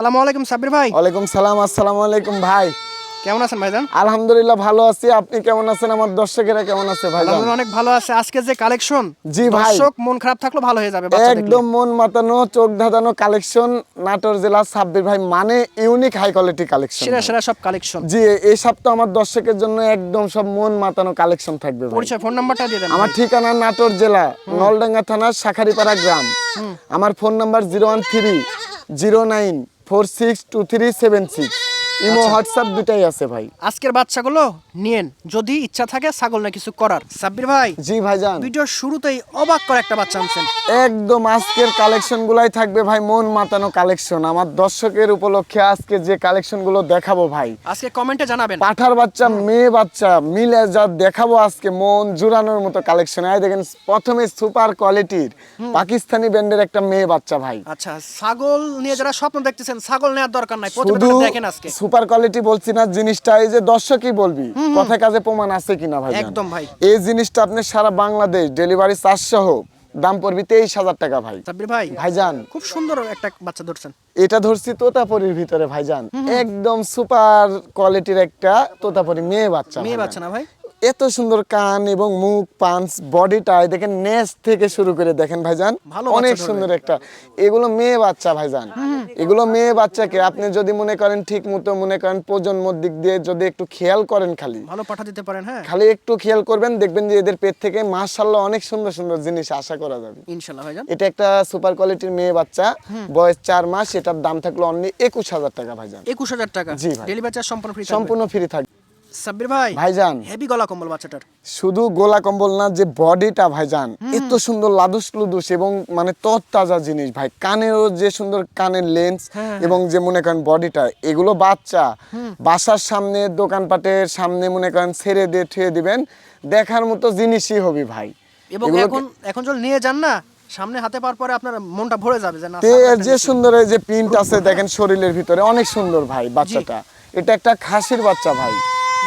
আসসালামু আলাইকুম সাব্বির ভাই। ওয়ালাইকুম সালাম। আসসালামু আলাইকুম ভাই। কেমন আছেন ভাইজান? আলহামদুলিল্লাহ ভালো আছি। আপনি কেমন আছেন? আমার দর্শকেরা কেমন আছে ভাইজান? আলহামদুলিল্লাহ অনেক ভালো আছে। আজকে যে কালেকশন, জি ভাই। দর্শক মন খারাপ থাকলেও ভালো হয়ে যাবে বাচ্চা দেখলে। একদম মন মাতানো, চোখ ধাঁধানো কালেকশন। নাটোর জেলা সাব্বির ভাই মানে ইউনিক হাই কোয়ালিটি কালেকশন। সেরা সেরা সব কালেকশন। জি, এই সপ্তাহ আমার দর্শকের জন্য একদম সব মন মাতানো কালেকশন থাকবে ভাই। পরিচয় ফোন নাম্বারটা দিয়ে দেন। আমার ঠিকানা নাটোর জেলা নলডাঙ্গা থানা শাখারিপাড়া গ্রাম। আমার ফোন নাম্বার 01309462376। ইমো হোয়াটসঅ্যাপ দুটাই আছে ভাই। আজকের বাচ্চাগুলো নিয়েন যদি ইচ্ছা থাকে ছাগল না কিছু করার। সাব্বির ভাই, জি ভাইজান। ভিডিওর শুরুতেই অবাক করে একটা বাচ্চা আনছেন। একদম আজকের কালেকশন গুলাই থাকবে ভাই মন মাতানো কালেকশন। আমার দর্শকের উপলক্ষে আজকে যে কালেকশন গুলো দেখাবো ভাই, আজকে কমেন্টে জানাবেন। পাঠার বাচ্চা মেয়ে বাচ্চা মিলে যা দেখাবো আজকে মন জুড়ানোর মতো কালেকশন। এই দেখেন প্রথমে সুপার কোয়ালিটির পাকিস্তানি ব্র্যান্ডের একটা মেয়ে বাচ্চা ভাই। আচ্ছা, ছাগল নিয়ে যারা স্বপ্ন দেখতেছেন ছাগল নেওয়ার দরকার নাই, শুধু প্রতিবেদনটা দেখেন আজকে। সুপার কোয়ালিটি বলছি না, জিনিসটা এই যে দর্শকই বলবি কথা কাজে প্রমাণ আছে কিনা ভাই। একদম ভাই। এই জিনিসটা আপনি সারা বাংলাদেশ ডেলিভারি চার্জ সহ দাম পড়বে 23,000 টাকা ভাই। সাব্বির ভাই, ভাইজান খুব সুন্দর একটা বাচ্চা ধরছেন। এটা ধরছি তোতাপুরীর ভিতরে ভাইজান, একদম সুপার কোয়ালিটির একটা তোতাপুরি মেয়ে বাচ্চা। মেয়ে বাচ্চা না ভাই? এত সুন্দর কান এবং মুখ পাঞ্চ বডিটা দেখেন, নেস থেকে শুরু করে দেখেন ভাইজান, ভালো অনেক বাচ্চা সুন্দর একটা। এগুলো মেয়ে বাচ্চা ভাইজান। এগুলো মেয়ে বাচ্চাকে আপনি যদি মনে করেন ঠিক মতো মনে করেন প্রজন্মর দিক দিয়ে যদি একটু খেয়াল করেন, ভালো পাঠা দিতে পারেন। হ্যাঁ, খালি একটু খেয়াল করবেন, দেখবেন যে এদের পেট থেকে মাশাআল্লাহ অনেক সুন্দর সুন্দর জিনিস আশা করা যাবে ইনশাআল্লাহ ভাইজান। এটা একটা সুপার কোয়ালিটির মেয়ে বাচ্চা, বয়স 4 মাস। এটার দাম থাকলো অনলি 21,000 টাকা ভাইজান। 21,000 টাকা। জি ভাই। ডেলিভারি চার্জ সম্পূর্ণ ফ্রি। সম্পূর্ণ ফ্রি থাকবে সাব্বির ভাই, ভাইজান। হেভি গলা কম্বল বাচ্চাটার। শুধু গোলা কম্বল না, যে বডিটা ভাইজান এত সুন্দর লাদুস লুদুস এবং মানে তরতাজা জিনিস ভাই। কানেরও যে সুন্দর কানের লেন্স এবং যে মনে করেন বডিটা, এগুলো বাচ্চা বাসার সামনে দোকানপাটের সামনে মনে করেন ছেড়ে দিয়ে থুয়ে দিবেন, দেখার মতো জিনিসই হবে ভাই। এবং এখন যদি নিয়ে যান না, সামনে হাতে পাওয়ার পরে আপনার মনটা ভরে যাবে যে না। যে সুন্দর এই যে প্রিন্ট আছে দেখেন শরীরের ভিতরে, অনেক সুন্দর ভাই বাচ্চাটা। এটা একটা খাসির বাচ্চা ভাই।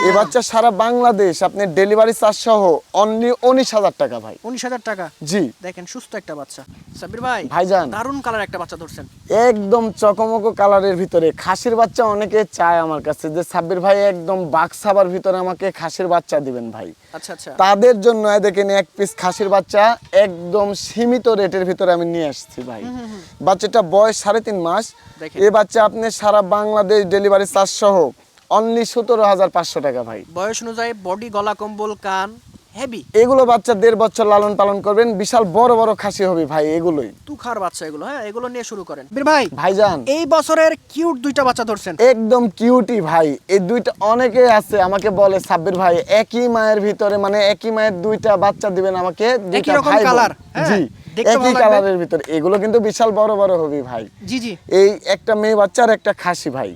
এই বাচ্চা সারা বাংলাদেশ আপনি ডেলিভারি চার্জ সহ অনলি 19,000 টাকা ভাই। 19,000 টাকা। জি দেখেন সুস্থ একটা বাচ্চা। সাব্বির ভাই, ভাইজান দারুন কালার একটা বাচ্চা ধরছেন। একদম চকমকো কালারের ভিতরে খাসির বাচ্চা। অনেকে চায় আমার কাছে যে সাব্বির ভাই একদম বাক্সাবার ভিতরে আমাকে খাসির বাচ্চা দিবেন ভাই। আচ্ছা আচ্ছা। তাদের জন্য দেখেন এক পিস খাসির বাচ্চা একদম সীমিত রেটের ভিতরে আমি নিয়ে আসছি ভাই। বাচ্চাটা বয়স 3.5 মাস। এই বাচ্চা আপনি সারা বাংলাদেশ ডেলিভারি চার্জ সহ অনলি 17,500 টাকা ভাই। বয়স অনুযায়ী বডি, গলা কম্বল, কান হেভি। এগুলো বাচ্চা 1.5 বছর লালন পালন করবেন, বিশাল বড় বড় খাসি হবে ভাই। এগুলোই তুখার বাচ্চা এগুলো। হ্যাঁ, এগুলো নিয়ে শুরু করেন। বীর ভাই, ভাইজান এই বছরের কিউট দুইটা বাচ্চা ধরছেন। একদম কিউটি ভাই। এই দুইটা অনেকে আছে আমাকে বলে সাব্বির ভাই একই মায়ের ভিতরে মানে একই মায়ের দুইটা বাচ্চা দিবেন আমাকে, একই দুইটা রকম ভাই কালার। জি, একই কালারের ভিতরে। এগুলো কিন্তু বিশাল বড় বড় হবে ভাই। জি জি। এই একটা মেয়ে বাচ্চা আর একটা খাসি ভাই।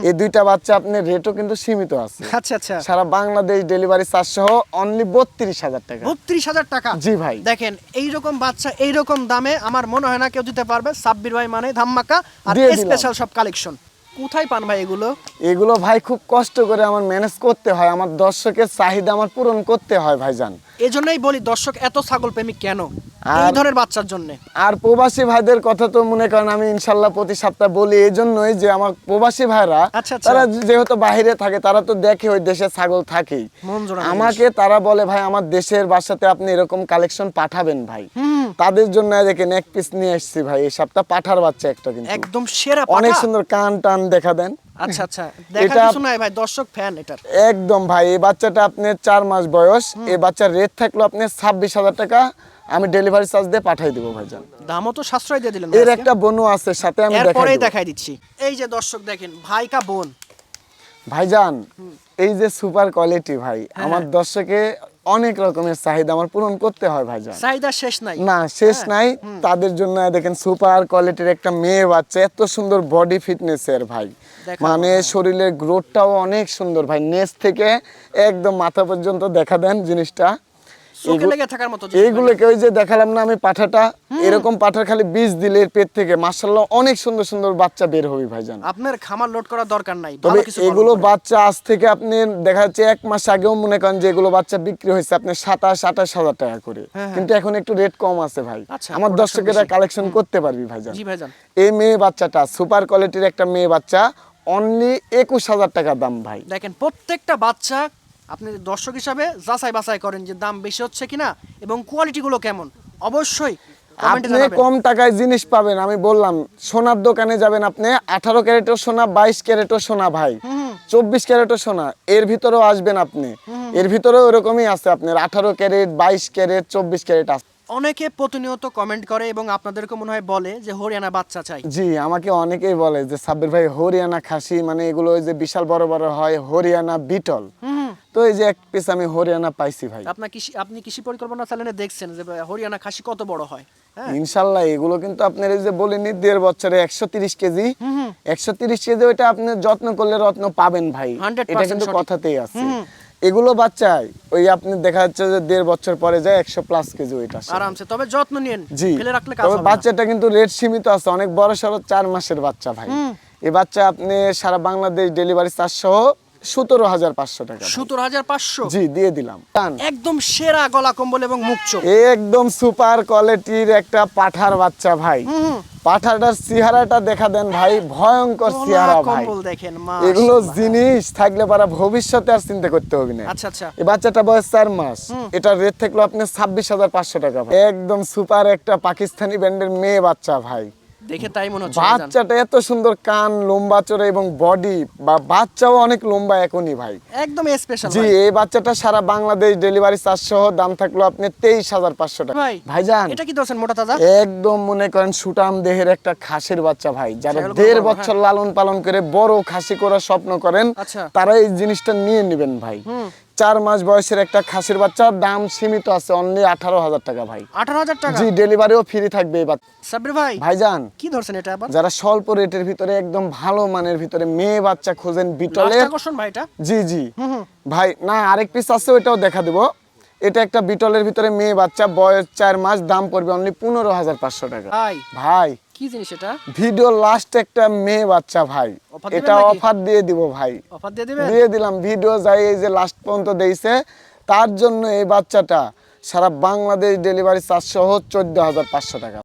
এই দুইটা বাচ্চা আপনার রেটও কিন্তু সীমিত আছে। আচ্ছা আচ্ছা। সারা বাংলাদেশ ডেলিভারি চার্জ সহ অনলি 32,000 টাকা। 32,000 টাকা। জি ভাই। দেখেন এইরকম বাচ্চা এইরকম দামে আমার মনে হয় না কেউ দিতে পারবে। সাব্বির ভাই মানে ধামাকা আর দিয়ে দিলাম। স্পেশাল সব কালেকশন। কোথায় পান ভাই এগুলো? এগুলো ভাই খুব কষ্ট করে আমার ম্যানেজ করতে হয়, আমার দর্শকের চাহিদা আমার পূরণ করতে হয় ভাইজান। এজন্যই বলি দর্শক এত ছাগল প্রেমিক কেন, এই ধরনের বাচ্চার জন্য। আর প্রবাসী ভাইদের কথা তো মনে করেন আমি ইনশাল্লাহ প্রতি সপ্তাহে বলি, এই জন্যই যে আমার প্রবাসী ভাইরা আচ্ছা, আচ্ছা। তারা যেহেতু বাইরে থাকে তারা তো দেখে ওই দেশে ছাগল থাকেই। মন জোড়ানো আমাকে তারা বলে ভাই আমার দেশের বাসাতে আপনি এরকম কালেকশন পাঠাবেন ভাই। তাদের জন্য দেখেন এক পিস নিয়ে আসছি ভাই এই সপ্তাহ, পাঠার বাচ্চা একটা কিন্তু একদম সেরা অনেক পাঠা। সুন্দর কান টান দেখা দেন। আচ্ছা আচ্ছা, দেখার কিছু নাই ভাই, দর্শক ফ্যান এটার। একদম ভাই। এই বাচ্চাটা আপনার 4 মাস বয়স। এই বাচ্চার রেট থাকলো আপনার 26,000 টাকা। আমি ডেলিভারি চার্জ দিয়ে পাঠিয়ে দেবো ভাইজান। দামও তো সাশ্রয় দিয়ে দিলেন। এর একটা বোনও আছে সাথে, আমি এরপরেই দেখাই দিচ্ছি। এই যে দর্শক দেখেন, ভাই কা বোন ভাইজান। এই যে সুপার কোয়ালিটি ভাই, আমার দর্শকে অনেক রকমের চাহিদা আমার পূরণ করতে হয় ভাইজান। চাহিদা শেষ নাই না, শেষ নাই। তাদের জন্য দেখেন সুপার কোয়ালিটির একটা মেয়ে বাচ্চা, এত সুন্দর বডি ফিটনেস এর ভাই। মানে শরীরের গ্রোথটাও অনেক সুন্দর ভাই, নেস থেকে একদম মাথা পর্যন্ত দেখা দেন জিনিসটা। চোখে লেগে থাকার মতো এইগুলোকে ওই যে দেখালাম না আমি পাঠাটা, এরকম পাঠার খালি বীজ দিলে এর পেট থেকে মাশাআল্লাহ অনেক সুন্দর সুন্দর বাচ্চা বের হবে ভাইজান। আপনার খামার লোড করার দরকার নাই, তবে ভালো কিছু এগুলো বাচ্চা আজ থেকে আপনি দেখা যাচ্ছে 1 মাস আগেও মনে করেন যে এগুলো বাচ্চা বিক্রি হয়েছে আপনি 27-28 হাজার টাকা করে, কিন্তু এখন একটু রেট কম আছে ভাই। আচ্ছা, আমার production দর্শকেরা বেশি। কালেকশন করতে পারবি ভাইজান। জি ভাইজান। এই মেয়ে বাচ্চাটা সুপার কোয়ালিটির একটা মেয়ে বাচ্চা, অনলি 21,000 টাকা দাম ভাই। দেখেন প্রত্যেকটা বাচ্চা আপনি দর্শক হিসাবে যাচাই বাছাই করেন যে দাম বেশি হচ্ছে কিনা এবং কোয়ালিটি গুলো কেমন, অবশ্যই কমেন্টে আপনি জানাবেন। কম টাকায় জিনিস পাবেন। আমি বললাম সোনার দোকানে যাবেন আপনি 18 ক্যারেটও সোনা, 22 ক্যারেটও সোনা ভাই, 24 ক্যারেটও সোনা, এর ভিতরেও আসবেন আপনি, এর ভিতরেও এরকমই আছে আপনার 18 ক্যারেট, 22 ক্যারেট, 24 ক্যারেট আছে। অনেকে প্রতিনিয়ত কমেন্ট করে এবং আপনাদেরকে মনে হয় বলে যে হরিয়ানা বাচ্চা চাই। জি, আমাকে অনেকেই বলে যে সাব্বির ভাই হরিয়ানা খাসি মানে এগুলো ওই যে বিশাল বড় বড় হয় হরিয়ানা বিটল, তো এই যে এক পিস আমি হরিয়ানা পাইছি ভাই। আপনি কৃষি পরিকল্পনা চ্যানেলে দেখছেন যে হরিয়ানা খাসি কত বড় হয়। হ্যাঁ ইনশাল্লাহ এগুলো কিন্তু আপনার এই যে বলিনি 1.5 বছরে 130 কেজি, 130 কেজি ওইটা আপনি যত্ন করলে রত্ন পাবেন ভাই, 100% এটা কিন্তু সঠিক। কথাতেই আছে। এগুলো বাচ্চায় ওই আপনি দেখা যাচ্ছে যে 1.5 বছর পরে যায় 100+ কেজি ওইটা আসে। আরামসে, তবে যত্ন নিন, জি, ফেলে রাখলে কাজ তবে হবে না। বাচ্চাটা কিন্তু রেট সীমিত আছে, অনেক বড় সড়ো 4 মাসের বাচ্চা ভাই। এই বাচ্চা আপনি সারা বাংলাদেশ ডেলিভারি চার্জ সহ 17,500 টাকা ভাই। 17,500 জি দিয়ে দিলাম। একদম সেরা গলা কম্বল এবং মুখ চোখ। একদম সুপার কোয়ালিটির একটা পাঠার বাচ্চা ভাই। পাঠাটার চেহারাটা দেখা দেন ভাই, ভয়ঙ্কর গলা চেহারা ভাই। কম্বল দেখেন, এগুলো মাশাআল্লাহ। জিনিস থাকলে পারা ভবিষ্যতে আর চিন্তা করতে হবে না। আচ্ছা আচ্ছা। এই বাচ্চাটা বয়স 4 মাস, এটার রেট থাকলো আপনি 26,500 টাকা ভাই। একদম সুপার একটা পাকিস্তানি ব্র্যান্ডের মেয়ে বাচ্চা ভাই। দেখে তাই মনে হচ্ছে ভাইজান। বাচ্চাটা এত সুন্দর কান লম্বা চড়ে এবং বডি বা বাচ্চাও অনেক লম্বা এখনই ভাই। একদম স্পেশাল জি, এই বাচ্চাটা সারা বাংলাদেশ ডেলিভারি চার্জ সহ দাম থাকলো আপনি 23,500 টাকা ভাই। ভাইজান। এটা কি ধরছেন মোটা তাজা? একদম মনে করেন সুটাম দেহের একটা খাসির বাচ্চা ভাই, যারা সেগুলো 1.5 বড়, বছর লালন পালন করে বড় খাসি করার স্বপ্ন করেন, আচ্ছা। তারা এই জিনিসটা নিয়ে নেবেন ভাই। 4 মাস বয়সের একটা খাসির বাচ্চা, দাম সীমিত আছে অনলি 18,000 টাকা ভাই। 18,000 টাকা? জি, ডেলিভারিও ফ্রি থাকবে এই বাচ্চা। সাব্বির ভাই ভাইজান কি ধরছেন এটা আবার? যারা স্বল্প রেটের ভিতরে একদম ভালো মানের ভিতরে মেয়ে বাচ্চা খোঁজেন বিটলের, লাস্ট আকর্ষণ ভাই এটা। জি জি ভাই, না আরেক পিস আছে ওইটাও দেখা দেবো। এটা একটা বিটলের ভিতরে মেয়ে বাচ্চা, বয়স 4 মাস, দাম পড়বে অনলি 15,500 টাকা ভাই ভাই। কি জিনিস এটা? ভিডিও লাস্ট একটা মেয়ে বাচ্চা ভাই, অফার দিবেন এটা নাকি? অফার দিয়ে দিব ভাই, অফার দিয়ে দিবেন? দিয়ে দিলাম। ভিডিও যাই এই যে লাস্ট পর্যন্ত দেইছে তার জন্য এই বাচ্চাটা সারা বাংলাদেশ ডেলিভারি চার্জ সহ 14,500 টাকা।